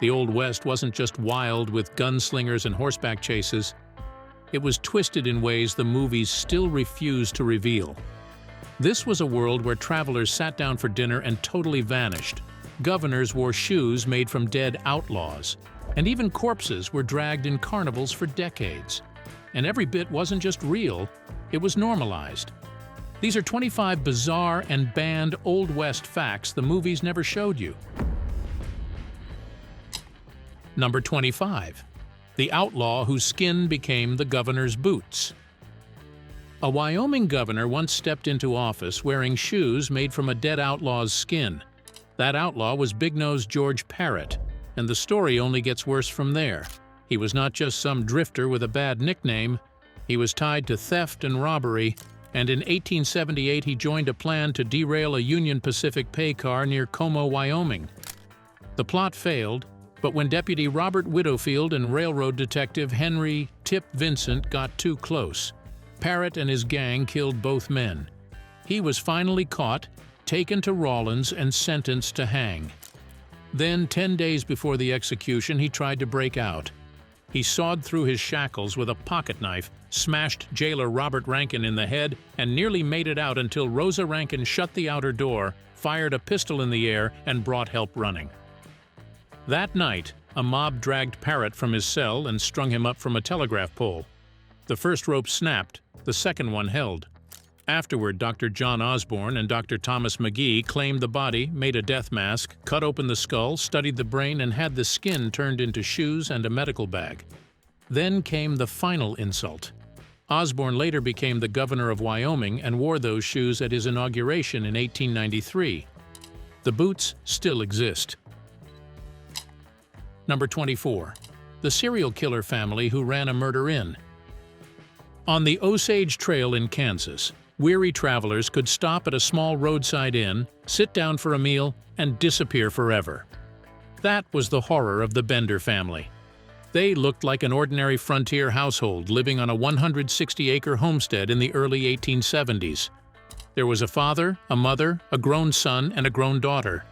The Old West wasn't just wild with gunslingers and horseback chases. It was twisted in ways the movies still refuse to reveal. This was a world where travelers sat down for dinner and totally vanished. Governors wore shoes made from dead outlaws, and even corpses were dragged in carnivals for decades. And every bit wasn't just real, it was normalized. These are 25 bizarre and banned Old West facts the movies never showed you. Number 25. The outlaw whose skin became the governor's boots. A Wyoming governor once stepped into office wearing shoes made from a dead outlaw's skin. That outlaw was Big-Nosed George Parrott, and the story only gets worse from there. He was not just some drifter with a bad nickname. He was tied to theft and robbery, and in 1878 he joined a plan to derail a Union Pacific pay car near Como, Wyoming. The plot failed, but when Deputy Robert Widowfield and railroad detective Henry "Tip" Vincent got too close, Parrott and his gang killed both men. He was finally caught, taken to Rawlins, and sentenced to hang. Then, 10 days before the execution, he tried to break out. He sawed through his shackles with a pocket knife, smashed jailer Robert Rankin in the head, and nearly made it out until Rosa Rankin shut the outer door, fired a pistol in the air, and brought help running. That night, a mob dragged Parrott from his cell and strung him up from a telegraph pole. The first rope snapped, the second one held. Afterward, Dr. John Osborne and Dr. Thomas McGee claimed the body, made a death mask, cut open the skull, studied the brain, and had the skin turned into shoes and a medical bag. Then came the final insult. Osborne later became the governor of Wyoming and wore those shoes at his inauguration in 1893. The boots still exist. Number 24. The serial killer family who ran a murder inn. On the Osage Trail in Kansas, weary travelers could stop at a small roadside inn, sit down for a meal, and disappear forever. That was the horror of the Bender family. They looked like an ordinary frontier household living on a 160-acre homestead in the early 1870s. There was a father, a mother, a grown son, and a grown daughter.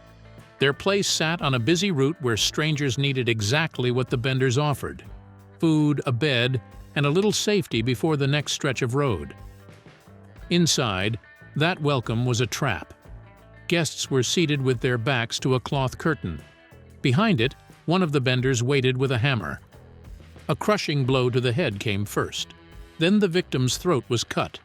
Their place sat on a busy route where strangers needed exactly what the Benders offered: food, a bed, and a little safety before the next stretch of road. Inside, that welcome was a trap. Guests were seated with their backs to a cloth curtain. Behind it, one of the Benders waited with a hammer. A crushing blow to the head came first. Then the victim's throat was cut.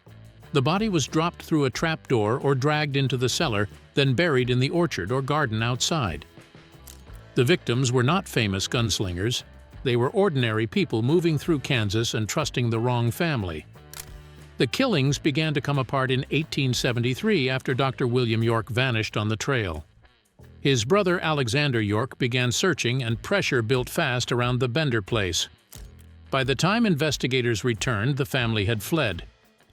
The body was dropped through a trapdoor or dragged into the cellar, then buried in the orchard or garden outside. The victims were not famous gunslingers. They were ordinary people moving through Kansas and trusting the wrong family. The killings began to come apart in 1873 after Dr. William York vanished on the trail. His brother Alexander York began searching, and pressure built fast around the Bender place. By the time investigators returned, the family had fled.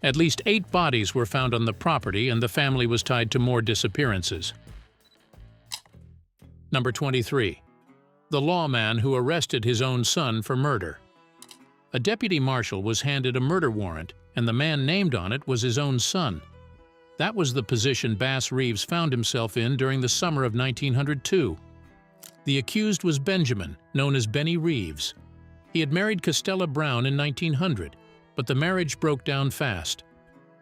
At least 8 bodies were found on the property, and the family was tied to more disappearances. Number 23. The lawman who arrested his own son for murder. A deputy marshal was handed a murder warrant, and the man named on it was his own son. That was the position Bass Reeves found himself in during the summer of 1902. The accused was Benjamin, known as Benny Reeves. He had married Castella Brown in 1900, but the marriage broke down fast.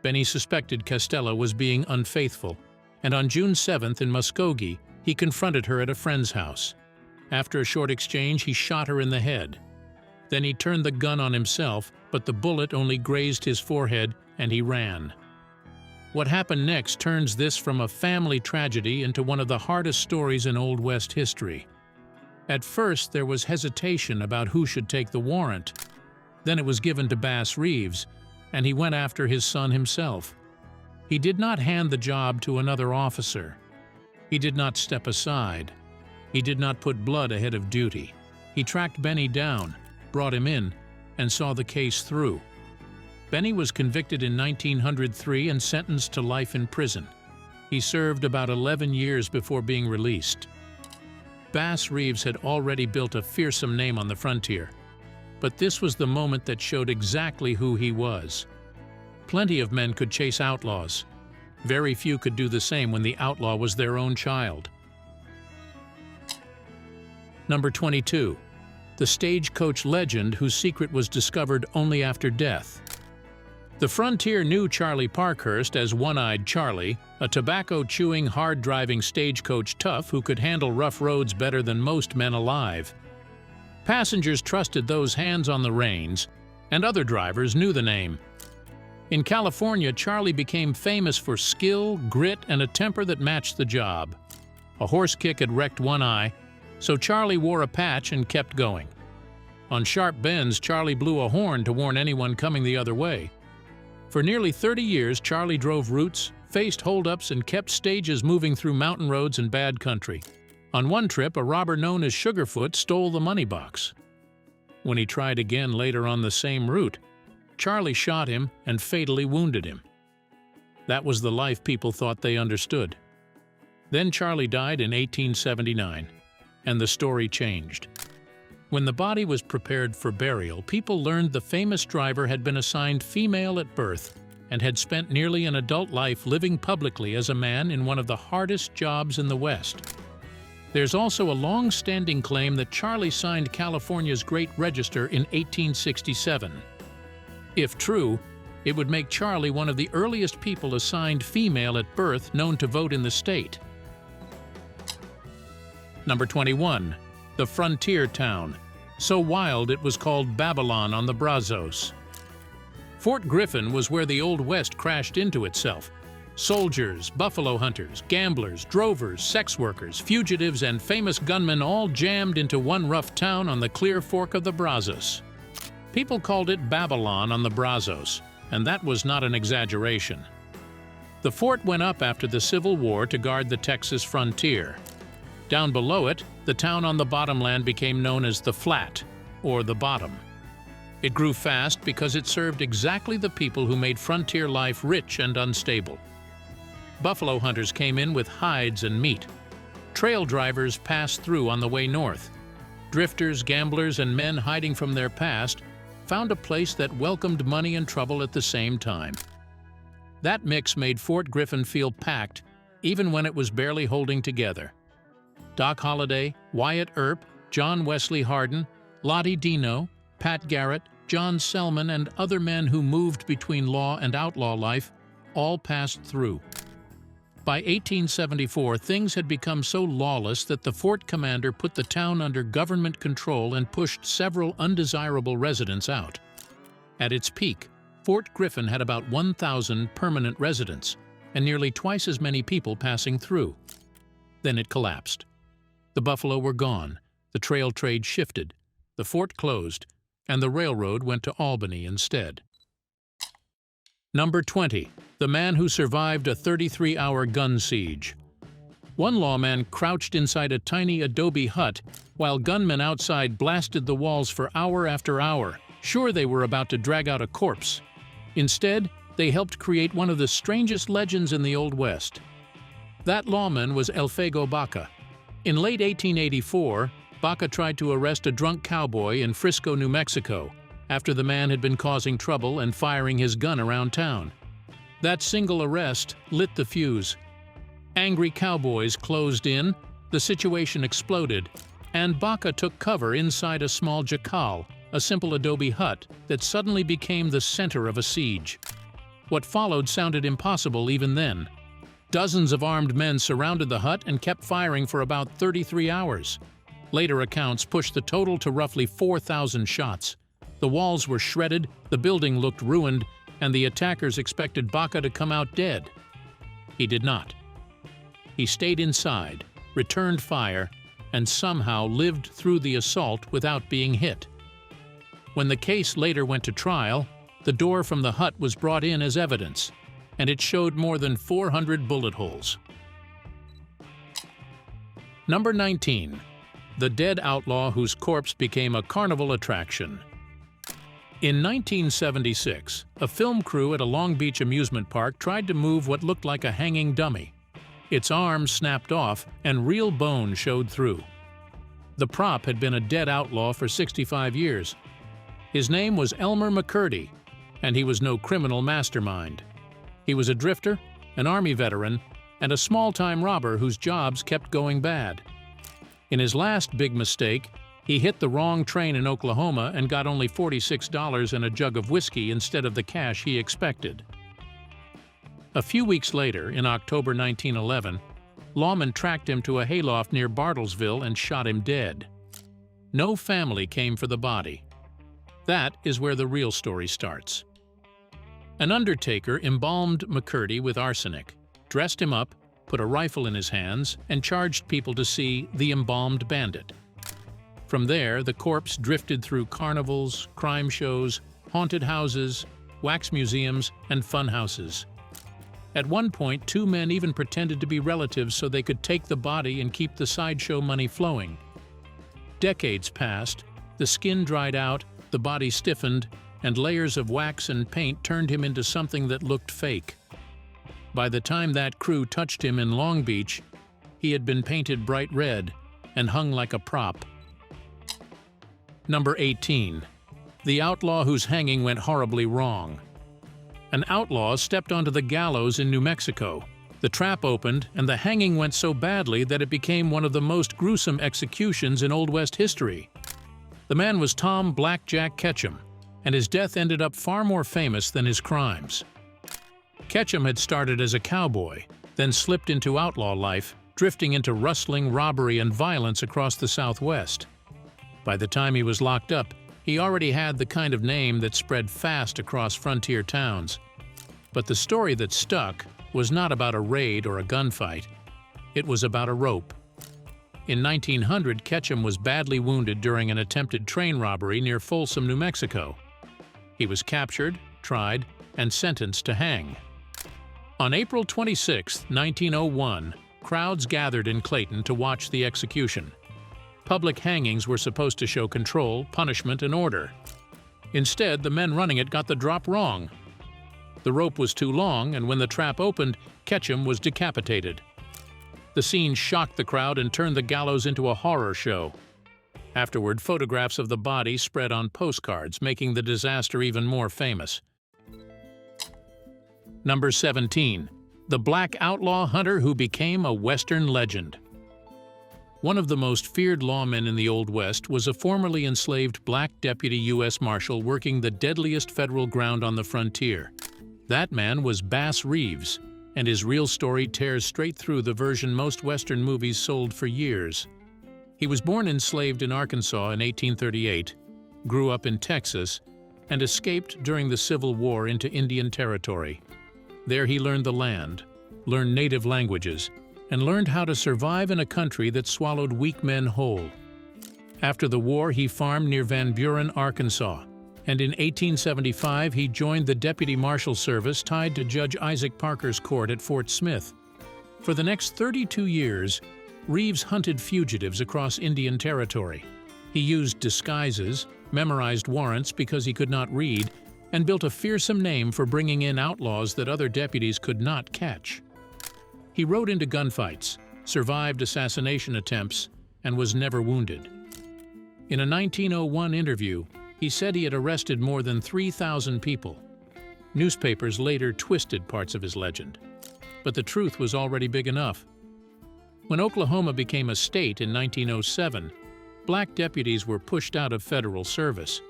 Benny suspected Castella was being unfaithful, and on June 7th in Muskogee, he confronted her at a friend's house. After a short exchange, he shot her in the head. Then he turned the gun on himself, but the bullet only grazed his forehead, and he ran. What happened next turns this from a family tragedy into one of the hardest stories in Old West history. At first, there was hesitation about who should take the warrant. Then it was given to Bass Reeves, and he went after his son himself. He did not hand the job to another officer. He did not step aside. He did not put blood ahead of duty. He tracked Benny down, brought him in, and saw the case through. Benny was convicted in 1903 and sentenced to life in prison. He served about 11 years before being released. Bass Reeves had already built a fearsome name on the frontier, but this was the moment that showed exactly who he was. Plenty of men could chase outlaws. Very few could do the same when the outlaw was their own child. Number 22. The stagecoach legend whose secret was discovered only after death. The frontier knew Charlie Parkhurst as One-Eyed Charlie, a tobacco-chewing, hard-driving stagecoach tough who could handle rough roads better than most men alive. Passengers trusted those hands on the reins, and other drivers knew the name. In California, Charlie became famous for skill, grit, and a temper that matched the job. A horse kick had wrecked one eye, so Charlie wore a patch and kept going. On sharp bends, Charlie blew a horn to warn anyone coming the other way. For nearly 30 years, Charlie drove routes, faced holdups, and kept stages moving through mountain roads and bad country. On one trip, a robber known as Sugarfoot stole the money box. When he tried again later on the same route, Charlie shot him and fatally wounded him. That was the life people thought they understood. Then Charlie died in 1879, and the story changed. When the body was prepared for burial, people learned the famous driver had been assigned female at birth and had spent nearly an adult life living publicly as a man in one of the hardest jobs in the West. There's also a long-standing claim that Charlie signed California's Great Register in 1867. If true, it would make Charlie one of the earliest people assigned female at birth known to vote in the state. Number 21. The frontier town, so wild it was called Babylon on the Brazos. Fort Griffin was where the Old West crashed into itself. Soldiers, buffalo hunters, gamblers, drovers, sex workers, fugitives, and famous gunmen all jammed into one rough town on the Clear Fork of the Brazos. People called it Babylon on the Brazos, and that was not an exaggeration. The fort went up after the Civil War to guard the Texas frontier. Down below it, the town on the bottomland became known as the Flat, or the Bottom. It grew fast because it served exactly the people who made frontier life rich and unstable. Buffalo hunters came in with hides and meat. Trail drivers passed through on the way north. Drifters, gamblers, and men hiding from their past found a place that welcomed money and trouble at the same time. That mix made Fort Griffin feel packed, even when it was barely holding together. Doc Holliday, Wyatt Earp, John Wesley Hardin, Lottie Dino, Pat Garrett, John Selman, and other men who moved between law and outlaw life all passed through. By 1874, things had become so lawless that the fort commander put the town under government control and pushed several undesirable residents out. At its peak, Fort Griffin had about 1,000 permanent residents and nearly twice as many people passing through. Then it collapsed. The buffalo were gone, the trail trade shifted, the fort closed, and the railroad went to Albany instead. Number 20. The man who survived a 33-hour gun siege. One lawman crouched inside a tiny adobe hut while gunmen outside blasted the walls for hour after hour, sure they were about to drag out a corpse. Instead, they helped create one of the strangest legends in the Old West. That lawman was Elfego Baca. In late 1884, Baca tried to arrest a drunk cowboy in Frisco, New Mexico, after the man had been causing trouble and firing his gun around town. That single arrest lit the fuse. Angry cowboys closed in, the situation exploded, and Baca took cover inside a small jacal, a simple adobe hut that suddenly became the center of a siege. What followed sounded impossible even then. Dozens of armed men surrounded the hut and kept firing for about 33 hours. Later accounts pushed the total to roughly 4,000 shots. The walls were shredded, the building looked ruined, and the attackers expected Baca to come out dead. He did not. He stayed inside, returned fire, and somehow lived through the assault without being hit. When the case later went to trial, the door from the hut was brought in as evidence, and it showed more than 400 bullet holes. Number 19. The dead outlaw whose corpse became a carnival attraction. In 1976, a film crew at a Long Beach amusement park tried to move what looked like a hanging dummy. Its arm snapped off and real bone showed through. The prop had been a dead outlaw for 65 years. His name was Elmer McCurdy, and he was no criminal mastermind. He was a drifter, an Army veteran, and a small-time robber whose jobs kept going bad. In his last big mistake, he hit the wrong train in Oklahoma and got only $46 and a jug of whiskey instead of the cash he expected. A few weeks later, in October 1911, lawmen tracked him to a hayloft near Bartlesville and shot him dead. No family came for the body. That is where the real story starts. An undertaker embalmed McCurdy with arsenic, dressed him up, put a rifle in his hands, and charged people to see the embalmed bandit. From there, the corpse drifted through carnivals, crime shows, haunted houses, wax museums, and fun houses. At one point, two men even pretended to be relatives so they could take the body and keep the sideshow money flowing. Decades passed, the skin dried out, the body stiffened, and layers of wax and paint turned him into something that looked fake. By the time that crew touched him in Long Beach, he had been painted bright red and hung like a prop. Number 18. The outlaw whose hanging went horribly wrong. An outlaw stepped onto the gallows in New Mexico. The trap opened, and the hanging went so badly that it became one of the most gruesome executions in Old West history. The man was Tom Blackjack Ketchum, and his death ended up far more famous than his crimes. Ketchum had started as a cowboy, then slipped into outlaw life, drifting into rustling, robbery, and violence across the Southwest. By the time he was locked up, he already had the kind of name that spread fast across frontier towns. But the story that stuck was not about a raid or a gunfight. It was about a rope. In 1900, Ketchum was badly wounded during an attempted train robbery near Folsom, New Mexico. He was captured, tried, and sentenced to hang. On April 26, 1901, crowds gathered in Clayton to watch the execution. Public hangings were supposed to show control, punishment, and order. Instead, the men running it got the drop wrong. The rope was too long, and when the trap opened, Ketchum was decapitated. The scene shocked the crowd and turned the gallows into a horror show. Afterward, photographs of the body spread on postcards, making the disaster even more famous. Number 17. The Black Outlaw Hunter Who Became a Western Legend. One of the most feared lawmen in the Old West was a formerly enslaved black deputy U.S. Marshal working the deadliest federal ground on the frontier. That man was Bass Reeves, and his real story tears straight through the version most Western movies sold for years. He was born enslaved in Arkansas in 1838, grew up in Texas, and escaped during the Civil War into Indian Territory. There he learned the land, learned native languages, and learned how to survive in a country that swallowed weak men whole. After the war, he farmed near Van Buren, Arkansas, and in 1875 he joined the Deputy Marshal Service tied to Judge Isaac Parker's court at Fort Smith. For the next 32 years, Reeves hunted fugitives across Indian Territory. He used disguises, memorized warrants because he could not read, and built a fearsome name for bringing in outlaws that other deputies could not catch. He rode into gunfights, survived assassination attempts, and was never wounded. In a 1901 interview, he said he had arrested more than 3,000 people. Newspapers later twisted parts of his legend, but the truth was already big enough. When Oklahoma became a state in 1907, black deputies were pushed out of federal service.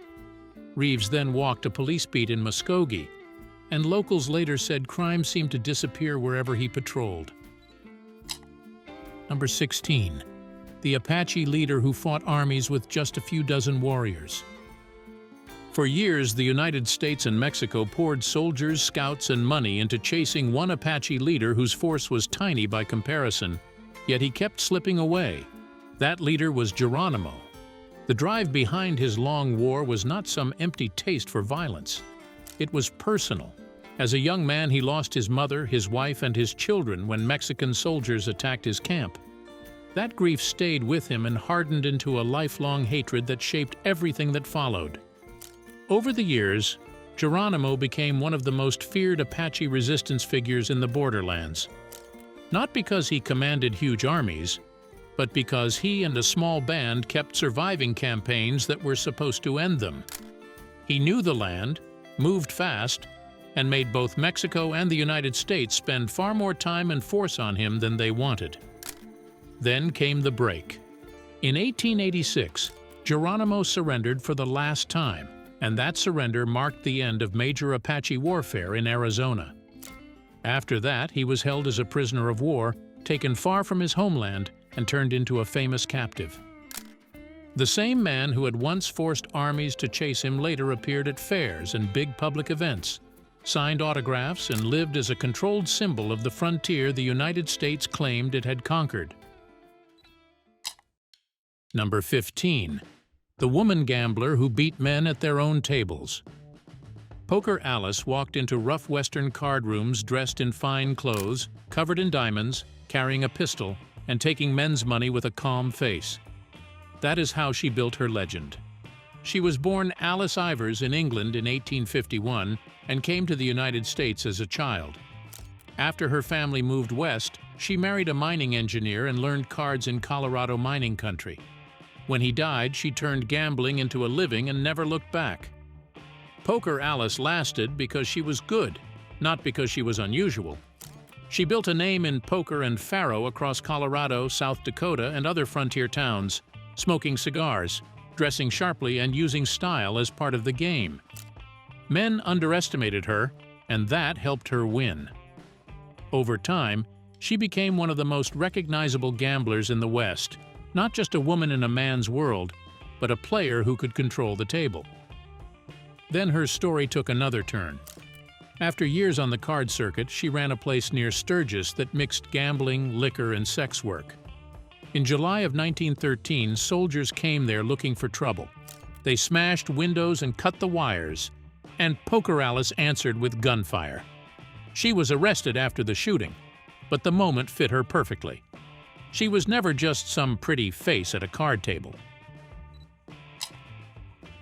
Reeves then walked a police beat in Muskogee, and locals later said crime seemed to disappear wherever he patrolled. Number 16. The Apache leader who fought armies with just a few dozen warriors. For years, the United States and Mexico poured soldiers, scouts, and money into chasing one Apache leader whose force was tiny by comparison, yet he kept slipping away. That leader was Geronimo. The drive behind his long war was not some empty taste for violence. It was personal. As a young man, he lost his mother, his wife, and his children when Mexican soldiers attacked his camp. That grief stayed with him and hardened into a lifelong hatred that shaped everything that followed. Over the years, Geronimo became one of the most feared Apache resistance figures in the borderlands. Not because he commanded huge armies, but because he and a small band kept surviving campaigns that were supposed to end them. He knew the land, moved fast, and made both Mexico and the United States spend far more time and force on him than they wanted. Then came the break. In 1886, Geronimo surrendered for the last time, and that surrender marked the end of major Apache warfare in Arizona. After that, he was held as a prisoner of war, taken far from his homeland, and turned into a famous captive. The same man who had once forced armies to chase him later appeared at fairs and big public events, signed autographs, and lived as a controlled symbol of the frontier the United States claimed it had conquered. Number 15. The woman gambler who beat men at their own tables. Poker Alice walked into rough Western card rooms dressed in fine clothes, covered in diamonds, carrying a pistol, and taking men's money with a calm face. That is how she built her legend. She was born Alice Ivers in England in 1851 and came to the United States as a child. After her family moved west, she married a mining engineer and learned cards in Colorado mining country. When he died, she turned gambling into a living and never looked back. Poker Alice lasted because she was good, not because she was unusual. She built a name in poker and faro across Colorado, South Dakota, and other frontier towns, smoking cigars, dressing sharply, and using style as part of the game. Men underestimated her, and that helped her win. Over time, she became one of the most recognizable gamblers in the West, not just a woman in a man's world, but a player who could control the table. Then her story took another turn. After years on the card circuit, she ran a place near Sturgis that mixed gambling, liquor, and sex work. In July of 1913, soldiers came there looking for trouble. They smashed windows and cut the wires, and Poker Alice answered with gunfire. She was arrested after the shooting, but the moment fit her perfectly. She was never just some pretty face at a card table.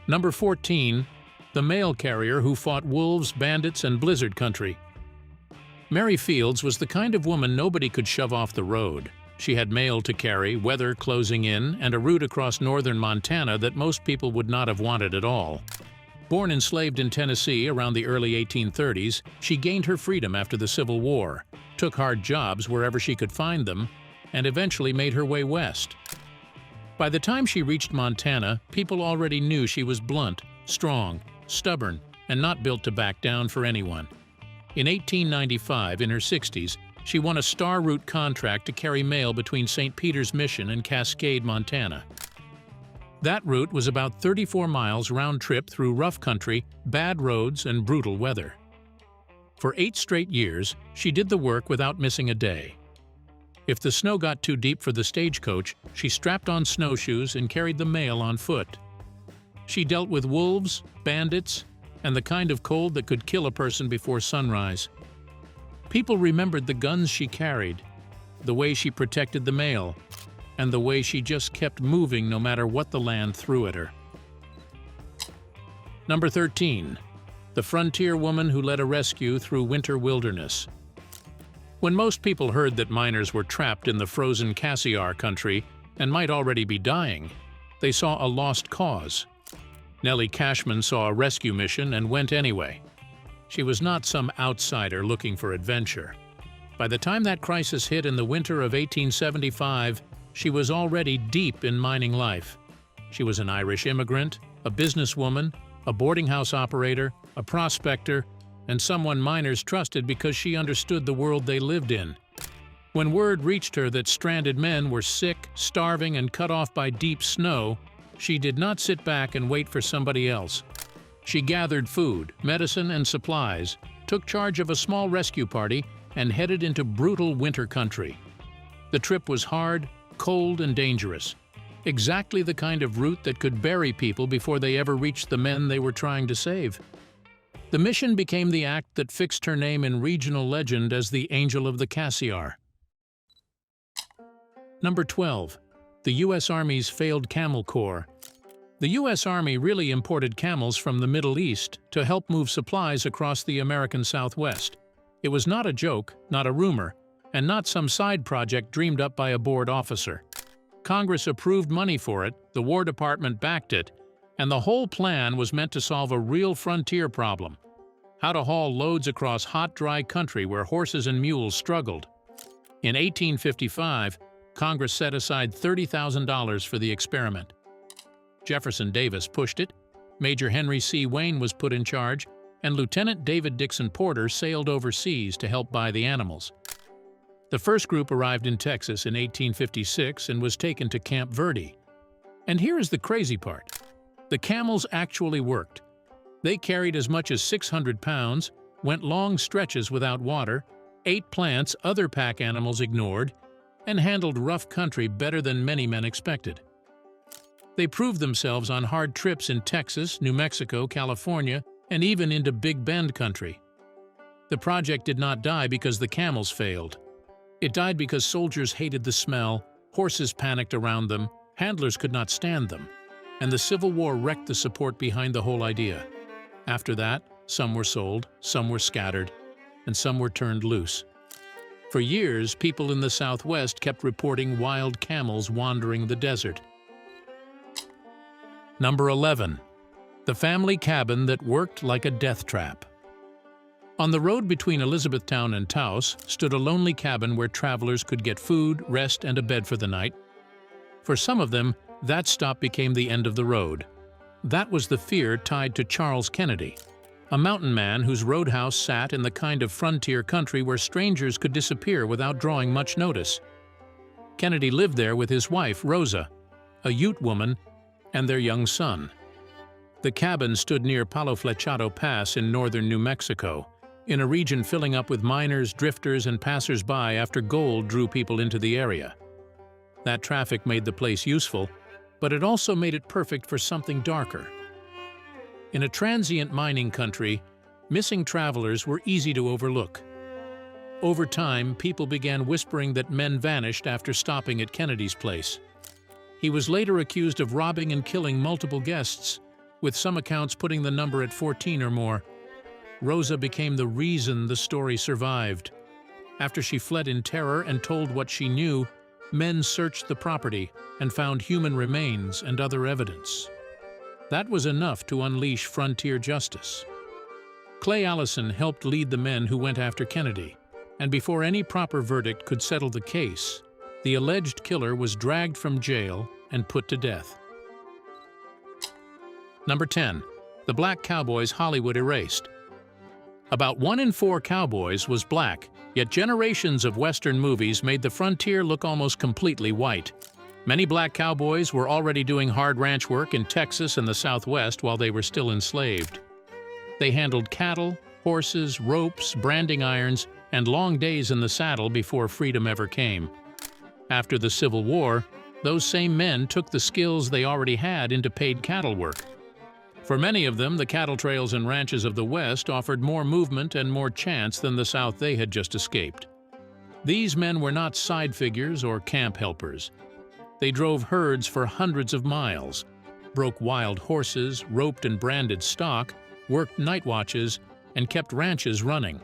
Number 14. The mail carrier who fought wolves, bandits, and blizzard country. Mary Fields was the kind of woman nobody could shove off the road. She had mail to carry, weather closing in, and a route across northern Montana that most people would not have wanted at all. Born enslaved in Tennessee around the early 1830s, she gained her freedom after the Civil War, took hard jobs wherever she could find them, and eventually made her way west. By the time she reached Montana, people already knew she was blunt, strong, stubborn, and not built to back down for anyone. In 1895, in her 60s, she won a star route contract to carry mail between St. Peter's Mission and Cascade, Montana. That route was about 34 miles round trip through rough country, bad roads, and brutal weather. For 8 straight years, she did the work without missing a day. If the snow got too deep for the stagecoach, she strapped on snowshoes and carried the mail on foot. She dealt with wolves, bandits, and the kind of cold that could kill a person before sunrise. People remembered the guns she carried, the way she protected the mail, and the way she just kept moving no matter what the land threw at her. Number 13. The frontier woman who led a rescue through winter wilderness. When most people heard that miners were trapped in the frozen Cassiar country and might already be dying, they saw a lost cause. Nelly Cashman saw a rescue mission and went anyway. She was not some outsider looking for adventure. By the time that crisis hit in the winter of 1875, she was already deep in mining life. She was an Irish immigrant, a businesswoman, a boarding house operator, a prospector, and someone miners trusted because she understood the world they lived in. When word reached her that stranded men were sick, starving, and cut off by deep snow, she did not sit back and wait for somebody else. She gathered food, medicine, and supplies, took charge of a small rescue party, and headed into brutal winter country. The trip was hard, cold, and dangerous. Exactly the kind of route that could bury people before they ever reached the men they were trying to save. The mission became the act that fixed her name in regional legend as the Angel of the Cassiar. Number 12. The U.S. Army's failed Camel Corps. The U.S. Army really imported camels from the Middle East to help move supplies across the American Southwest. It was not a joke, not a rumor, and not some side project dreamed up by a bored officer. Congress approved money for it, the War Department backed it, and the whole plan was meant to solve a real frontier problem: how to haul loads across hot, dry country where horses and mules struggled. In 1855, Congress set aside $30,000 for the experiment. Jefferson Davis pushed it, Major Henry C. Wayne was put in charge, and Lieutenant David Dixon Porter sailed overseas to help buy the animals. The first group arrived in Texas in 1856 and was taken to Camp Verde. And here is the crazy part. The camels actually worked. They carried as much as 600 pounds, went long stretches without water, ate plants other pack animals ignored, and handled rough country better than many men expected. They proved themselves on hard trips in Texas, New Mexico, California, and even into Big Bend country. The project did not die because the camels failed. It died because soldiers hated the smell, horses panicked around them, handlers could not stand them, and the Civil War wrecked the support behind the whole idea. After that, some were sold, some were scattered, and some were turned loose. For years, people in the Southwest kept reporting wild camels wandering the desert. Number 11. The family cabin that worked like a death trap. On the road between Elizabethtown and Taos stood a lonely cabin where travelers could get food, rest, and a bed for the night. For some of them, that stop became the end of the road. That was the fear tied to Charles Kennedy, a mountain man whose roadhouse sat in the kind of frontier country where strangers could disappear without drawing much notice. Kennedy lived there with his wife, Rosa, a Ute woman, and their young son. The cabin stood near Palo Flechado Pass in northern New Mexico, in a region filling up with miners, drifters, and passers-by after gold drew people into the area. That traffic made the place useful, but it also made it perfect for something darker. In a transient mining country, missing travelers were easy to overlook. Over time, people began whispering that men vanished after stopping at Kennedy's place. He was later accused of robbing and killing multiple guests, with some accounts putting the number at 14 or more. Rosa became the reason the story survived. After she fled in terror and told what she knew, men searched the property and found human remains and other evidence. That was enough to unleash frontier justice. Clay Allison helped lead the men who went after Kennedy, and before any proper verdict could settle the case, the alleged killer was dragged from jail and put to death. Number 10. The Black Cowboys Hollywood Erased. About 1 in 4 cowboys was black, yet generations of Western movies made the frontier look almost completely white. Many black cowboys were already doing hard ranch work in Texas and the Southwest while they were still enslaved. They handled cattle, horses, ropes, branding irons, and long days in the saddle before freedom ever came. After the Civil War, those same men took the skills they already had into paid cattle work. For many of them, the cattle trails and ranches of the West offered more movement and more chance than the South they had just escaped. These men were not side figures or camp helpers. They drove herds for hundreds of miles, broke wild horses, roped and branded stock, worked night watches, and kept ranches running.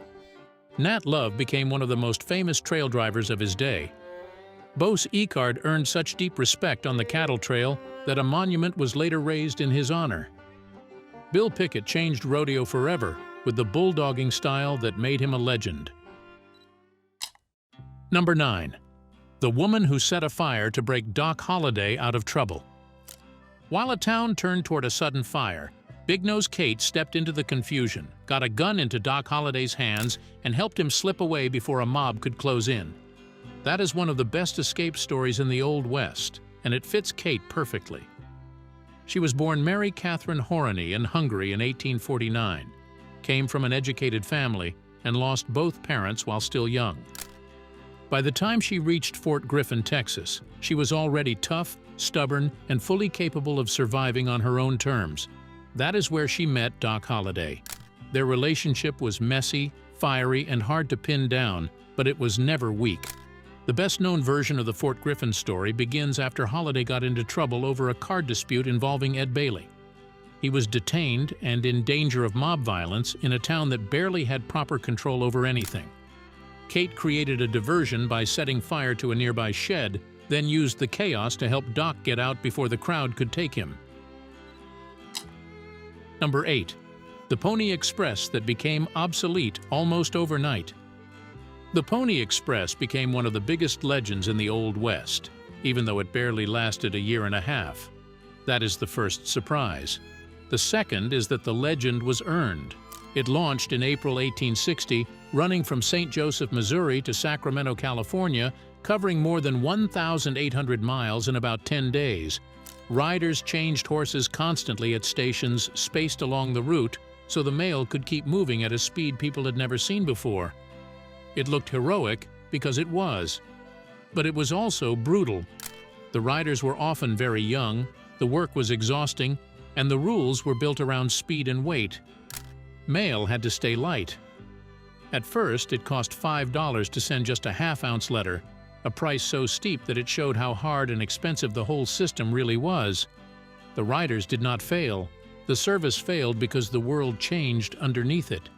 Nat Love became one of the most famous trail drivers of his day. Bose Icard earned such deep respect on the cattle trail that a monument was later raised in his honor. Bill Pickett changed rodeo forever with the bulldogging style that made him a legend. Number 9. The woman who set a fire to break Doc Holliday out of trouble. While a town turned toward a sudden fire, Big Nose Kate stepped into the confusion, got a gun into Doc Holliday's hands, and helped him slip away before a mob could close in. That is one of the best escape stories in the Old West, and it fits Kate perfectly. She was born Mary Catherine Horany in Hungary in 1849, came from an educated family, and lost both parents while still young. By the time she reached Fort Griffin, Texas, she was already tough, stubborn, and fully capable of surviving on her own terms. That is where she met Doc Holliday. Their relationship was messy, fiery, and hard to pin down, but it was never weak. The best-known version of the Fort Griffin story begins after Holliday got into trouble over a card dispute involving Ed Bailey. He was detained and in danger of mob violence in a town that barely had proper control over anything. Kate created a diversion by setting fire to a nearby shed, then used the chaos to help Doc get out before the crowd could take him. Number 8. The Pony Express that became obsolete almost overnight. The Pony Express became one of the biggest legends in the Old West, even though it barely lasted a year and a half. That is the first surprise. The second is that the legend was earned. It launched in April 1860, running from St. Joseph, Missouri to Sacramento, California, covering more than 1,800 miles in about 10 days. Riders changed horses constantly at stations spaced along the route so the mail could keep moving at a speed people had never seen before. It looked heroic because it was. But it was also brutal. The riders were often very young, the work was exhausting, and the rules were built around speed and weight. Mail had to stay light. At first, it cost $5 to send just a half-ounce letter, a price so steep that it showed how hard and expensive the whole system really was. The riders did not fail. The service failed because the world changed underneath it.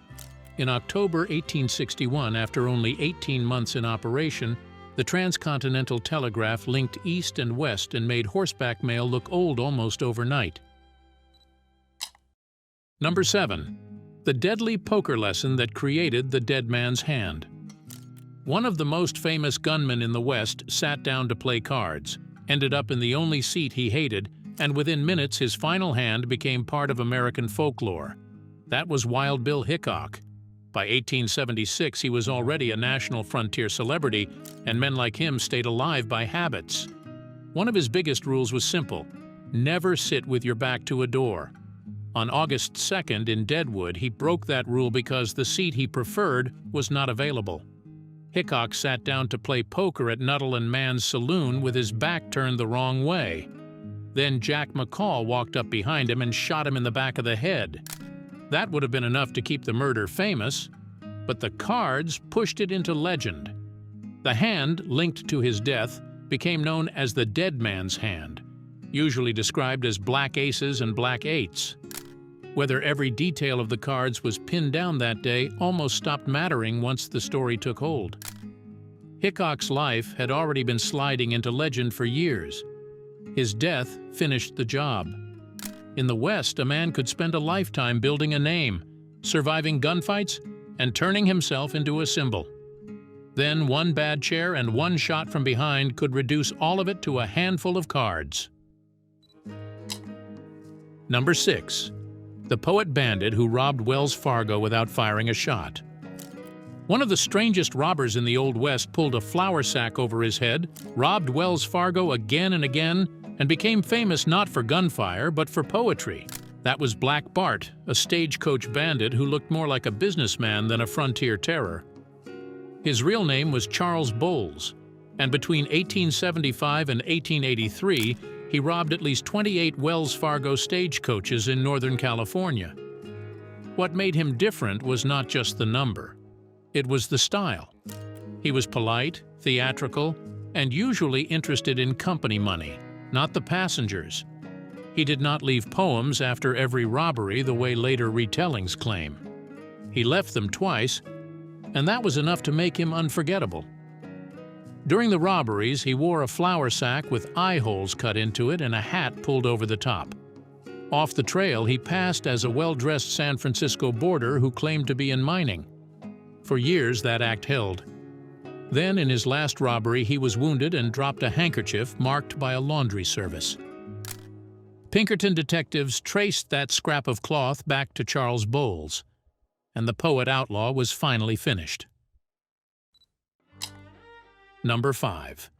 In October 1861, after only 18 months in operation, the transcontinental telegraph linked east and west and made horseback mail look old almost overnight. Number 7. The deadly poker lesson that created the dead man's hand. One of the most famous gunmen in the West sat down to play cards, ended up in the only seat he hated, and within minutes his final hand became part of American folklore. That was Wild Bill Hickok. By 1876, he was already a national frontier celebrity, and men like him stayed alive by habits. One of his biggest rules was simple: never sit with your back to a door. On August 2nd in Deadwood, he broke that rule because the seat he preferred was not available. Hickok sat down to play poker at Nuttall and Mann's Saloon with his back turned the wrong way. Then Jack McCall walked up behind him and shot him in the back of the head. That would have been enough to keep the murder famous, but the cards pushed it into legend. The hand linked to his death became known as the dead man's hand, usually described as black aces and black eights. Whether every detail of the cards was pinned down that day almost stopped mattering once the story took hold. Hickok's life had already been sliding into legend for years. His death finished the job. In the West, a man could spend a lifetime building a name, surviving gunfights, and turning himself into a symbol. Then one bad chair and one shot from behind could reduce all of it to a handful of cards. Number 6. The poet bandit who robbed Wells Fargo without firing a shot. One of the strangest robbers in the Old West pulled a flour sack over his head, robbed Wells Fargo again and again, and became famous not for gunfire but for poetry. That was Black Bart, a stagecoach bandit who looked more like a businessman than a frontier terror. His real name was Charles Bowles, and between 1875 and 1883, he robbed at least 28 Wells Fargo stagecoaches in Northern California. What made him different was not just the number. It was the style. He was polite, theatrical, and usually interested in company money, not the passengers. He did not leave poems after every robbery the way later retellings claim. He left them twice, and that was enough to make him unforgettable. During the robberies, he wore a flour sack with eye holes cut into it and a hat pulled over the top. Off the trail, he passed as a well-dressed San Francisco boarder who claimed to be in mining. For years, that act held. Then, in his last robbery, he was wounded and dropped a handkerchief marked by a laundry service. Pinkerton detectives traced that scrap of cloth back to Charles Bowles, and the poet outlaw was finally finished. Number 5.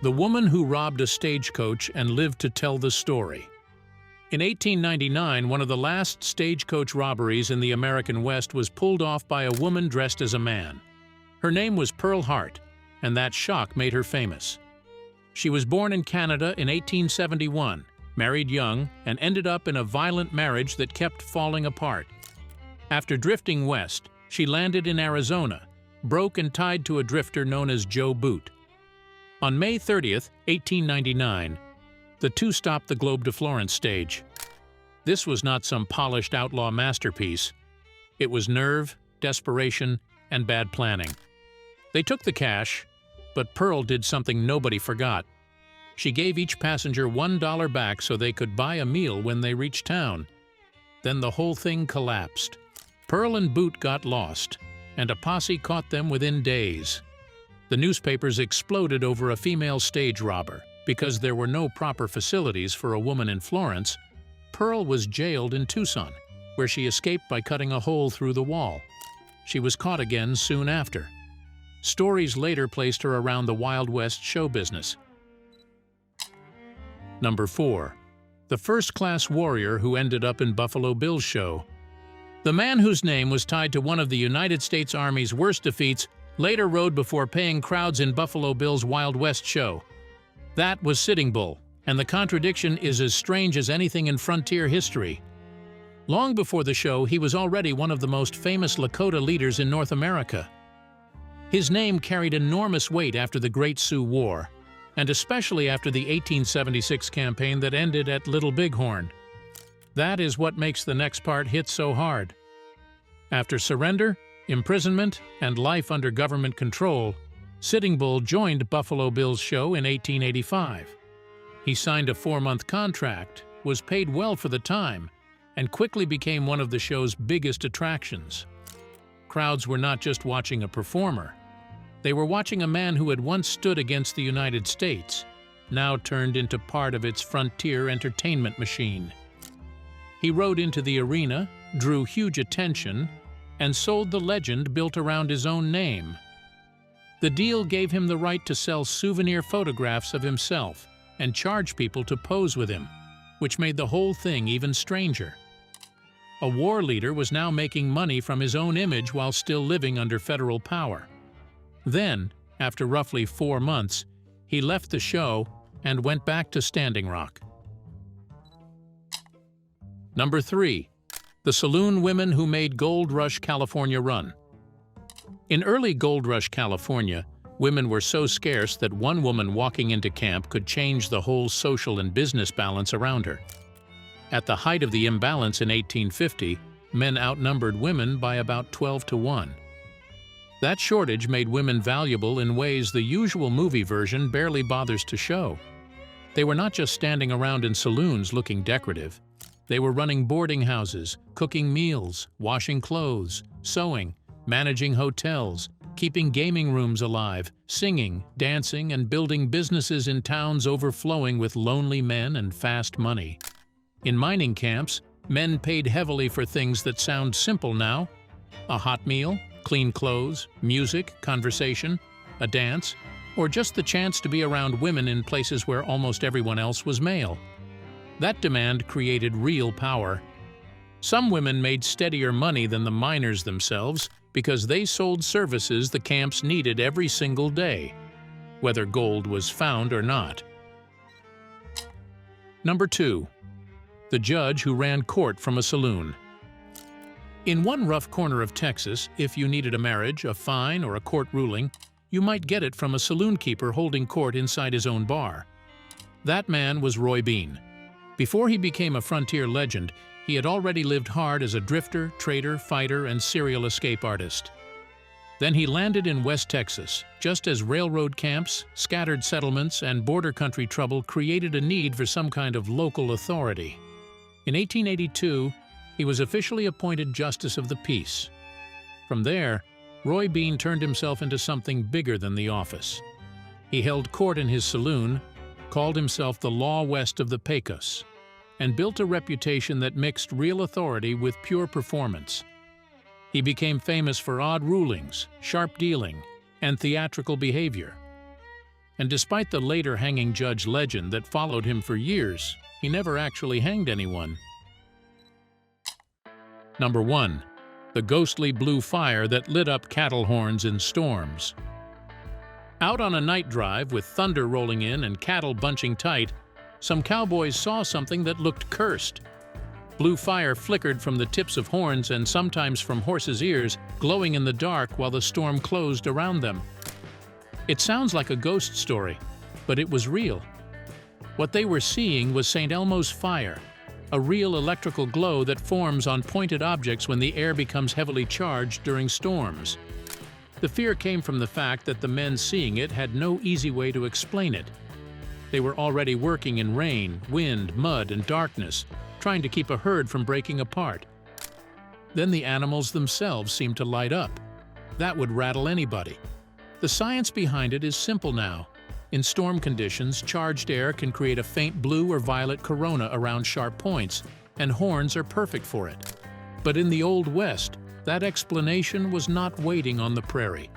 The woman who robbed a stagecoach and lived to tell the story. In 1899, one of the last stagecoach robberies in the American West was pulled off by a woman dressed as a man. Her name was Pearl Hart, and that shock made her famous. She was born in Canada in 1871, married young, and ended up in a violent marriage that kept falling apart. After drifting west, she landed in Arizona, broke and tied to a drifter known as Joe Boot. On May 30th, 1899, the two stopped the Globe de Florence stage. This was not some polished outlaw masterpiece. It was nerve, desperation, and bad planning. They took the cash, but Pearl did something nobody forgot. She gave each passenger $1 back so they could buy a meal when they reached town. Then the whole thing collapsed. Pearl and Boot got lost, and a posse caught them within days. The newspapers exploded over a female stage robber. Because there were no proper facilities for a woman in Florence, Pearl was jailed in Tucson, where she escaped by cutting a hole through the wall. She was caught again soon after. Stories later placed her around the Wild West show business. Number 4. The first-class warrior who ended up in Buffalo Bill's show. The man whose name was tied to one of the United States Army's worst defeats later rode before paying crowds in Buffalo Bill's Wild West show. That was Sitting Bull, and the contradiction is as strange as anything in frontier history. Long before the show, he was already one of the most famous Lakota leaders in North America. His name carried enormous weight after the Great Sioux War, and especially after the 1876 campaign that ended at Little Bighorn. That is what makes the next part hit so hard. After surrender, imprisonment, and life under government control, Sitting Bull joined Buffalo Bill's show in 1885. He signed a 4-month contract, was paid well for the time, and quickly became one of the show's biggest attractions. Crowds were not just watching a performer. They were watching a man who had once stood against the United States, now turned into part of its frontier entertainment machine. He rode into the arena, drew huge attention, and sold the legend built around his own name. The deal gave him the right to sell souvenir photographs of himself and charge people to pose with him, which made the whole thing even stranger. A war leader was now making money from his own image while still living under federal power. Then, after roughly 4 months, he left the show and went back to Standing Rock. Number 3. The Saloon Women Who Made Gold Rush California Run. In early Gold Rush California, women were so scarce that one woman walking into camp could change the whole social and business balance around her. At the height of the imbalance in 1850, men outnumbered women by about 12 to 1. That shortage made women valuable in ways the usual movie version barely bothers to show. They were not just standing around in saloons looking decorative. They were running boarding houses, cooking meals, washing clothes, sewing, managing hotels, keeping gaming rooms alive, singing, dancing, and building businesses in towns overflowing with lonely men and fast money. In mining camps, men paid heavily for things that sound simple now: a hot meal, clean clothes, music, conversation, a dance, or just the chance to be around women in places where almost everyone else was male. That demand created real power. Some women made steadier money than the miners themselves because they sold services the camps needed every single day, whether gold was found or not. Number 2. The judge who ran court from a saloon. In one rough corner of Texas, if you needed a marriage, a fine, or a court ruling, you might get it from a saloon keeper holding court inside his own bar. That man was Roy Bean. Before he became a frontier legend, he had already lived hard as a drifter, trader, fighter, and serial escape artist. Then he landed in West Texas, just as railroad camps, scattered settlements, and border country trouble created a need for some kind of local authority. In 1882, he was officially appointed Justice of the Peace. From there, Roy Bean turned himself into something bigger than the office. He held court in his saloon, called himself the Law West of the Pecos, and built a reputation that mixed real authority with pure performance. He became famous for odd rulings, sharp dealing, and theatrical behavior. And despite the later hanging judge legend that followed him for years, he never actually hanged anyone. Number 1. The ghostly blue fire that lit up cattle horns in storms. Out on a night drive with thunder rolling in and cattle bunching tight, some cowboys saw something that looked cursed. Blue fire flickered from the tips of horns and sometimes from horses' ears, glowing in the dark while the storm closed around them. It sounds like a ghost story, but it was real. What they were seeing was St. Elmo's fire, a real electrical glow that forms on pointed objects when the air becomes heavily charged during storms. The fear came from the fact that the men seeing it had no easy way to explain it. They were already working in rain, wind, mud, and darkness, trying to keep a herd from breaking apart. Then the animals themselves seemed to light up. That would rattle anybody. The science behind it is simple now. In storm conditions, charged air can create a faint blue or violet corona around sharp points, and horns are perfect for it. But in the Old West, that explanation was not waiting on the prairie.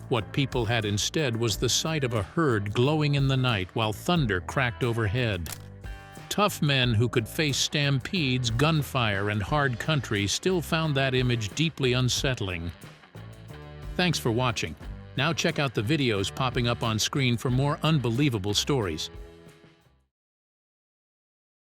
What people had instead was the sight of a herd glowing in the night while thunder cracked overhead. Tough men who could face stampedes, gunfire, and hard country still found that image deeply unsettling. Thanks for watching. Now check out the videos popping up on screen for more unbelievable stories.